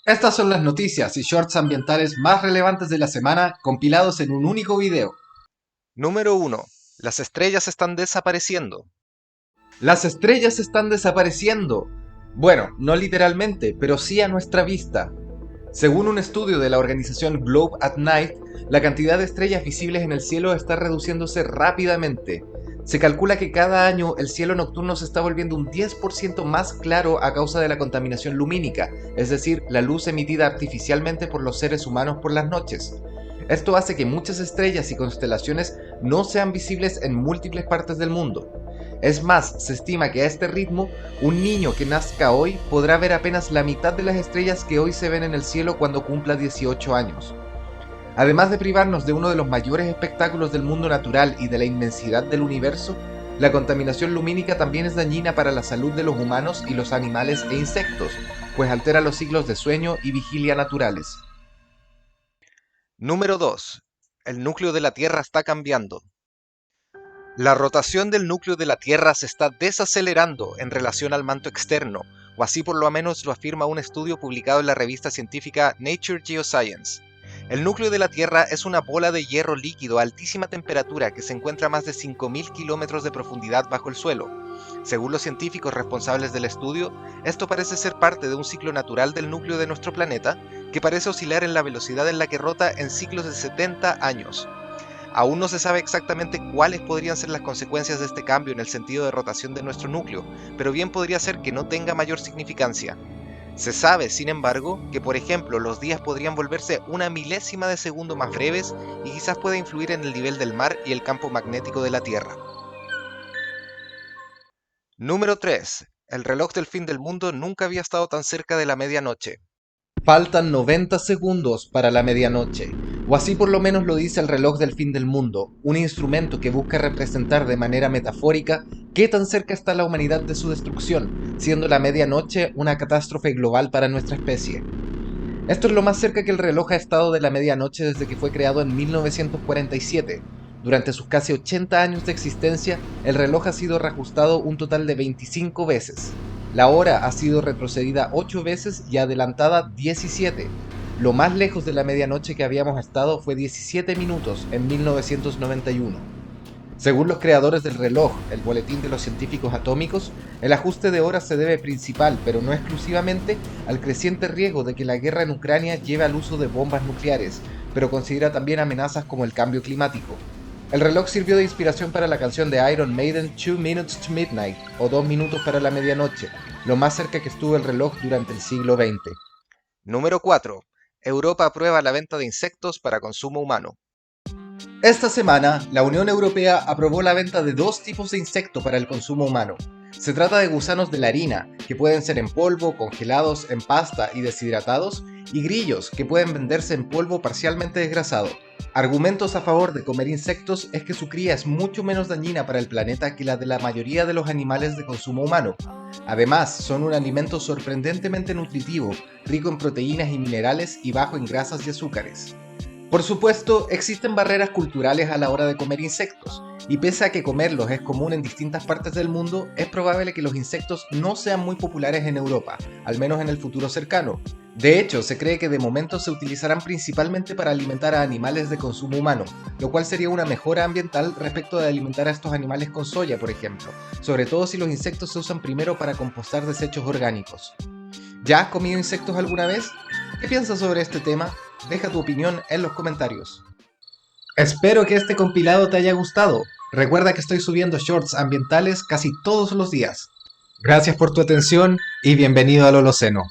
Estas son las noticias y shorts ambientales más relevantes de la semana compilados en un único video. Número 1. Las estrellas están desapareciendo. Las estrellas están desapareciendo. Bueno, no literalmente, pero sí a nuestra vista. Según un estudio de la organización Globe at Night, la cantidad de estrellas visibles en el cielo está reduciéndose rápidamente. Se calcula que cada año el cielo nocturno se está volviendo un 10% más claro a causa de la contaminación lumínica, es decir, la luz emitida artificialmente por los seres humanos por las noches. Esto hace que muchas estrellas y constelaciones no sean visibles en múltiples partes del mundo. Es más, se estima que a este ritmo, un niño que nazca hoy podrá ver apenas la mitad de las estrellas que hoy se ven en el cielo cuando cumpla 18 años. Además de privarnos de uno de los mayores espectáculos del mundo natural y de la inmensidad del universo, la contaminación lumínica también es dañina para la salud de los humanos y los animales e insectos, pues altera los ciclos de sueño y vigilia naturales. Número 2. El núcleo de la Tierra está cambiando. La rotación del núcleo de la Tierra se está desacelerando en relación al manto externo, o así por lo menos lo afirma un estudio publicado en la revista científica Nature Geoscience. El núcleo de la Tierra es una bola de hierro líquido a altísima temperatura que se encuentra a más de 5.000 kilómetros de profundidad bajo el suelo. Según los científicos responsables del estudio, esto parece ser parte de un ciclo natural del núcleo de nuestro planeta, que parece oscilar en la velocidad en la que rota en ciclos de 70 años. Aún no se sabe exactamente cuáles podrían ser las consecuencias de este cambio en el sentido de rotación de nuestro núcleo, pero bien podría ser que no tenga mayor significancia. Se sabe, sin embargo, que por ejemplo los días podrían volverse una milésima de segundo más breves y quizás pueda influir en el nivel del mar y el campo magnético de la Tierra. Número 3. El reloj del fin del mundo nunca había estado tan cerca de la medianoche. Faltan 90 segundos para la medianoche, o así por lo menos lo dice el reloj del fin del mundo, un instrumento que busca representar de manera metafórica qué tan cerca está la humanidad de su destrucción, siendo la medianoche una catástrofe global para nuestra especie. Esto es lo más cerca que el reloj ha estado de la medianoche desde que fue creado en 1947. Durante sus casi 80 años de existencia, el reloj ha sido reajustado un total de 25 veces. La hora ha sido retrocedida 8 veces y adelantada 17. Lo más lejos de la medianoche que habíamos estado fue 17 minutos en 1991. Según los creadores del reloj, el Boletín de los Científicos Atómicos, el ajuste de horas se debe principal, pero no exclusivamente, al creciente riesgo de que la guerra en Ucrania lleve al uso de bombas nucleares, pero considera también amenazas como el cambio climático. El reloj sirvió de inspiración para la canción de Iron Maiden 2 Minutes to Midnight, o 2 minutos para la medianoche, lo más cerca que estuvo el reloj durante el siglo XX. Número 4. Europa aprueba la venta de insectos para consumo humano. Esta semana, la Unión Europea aprobó la venta de dos tipos de insecto para el consumo humano. Se trata de gusanos de la harina, que pueden ser en polvo, congelados, en pasta y deshidratados, y grillos, que pueden venderse en polvo parcialmente desgrasado. Argumentos a favor de comer insectos es que su cría es mucho menos dañina para el planeta que la de la mayoría de los animales de consumo humano. Además, son un alimento sorprendentemente nutritivo, rico en proteínas y minerales y bajo en grasas y azúcares. Por supuesto, existen barreras culturales a la hora de comer insectos, y pese a que comerlos es común en distintas partes del mundo, es probable que los insectos no sean muy populares en Europa, al menos en el futuro cercano. De hecho, se cree que de momento se utilizarán principalmente para alimentar a animales de consumo humano, lo cual sería una mejora ambiental respecto de alimentar a estos animales con soya, por ejemplo, sobre todo si los insectos se usan primero para compostar desechos orgánicos. ¿Ya has comido insectos alguna vez? ¿Qué piensas sobre este tema? Deja tu opinión en los comentarios. Espero que este compilado te haya gustado. Recuerda que estoy subiendo shorts ambientales casi todos los días. Gracias por tu atención y bienvenido al Holoceno.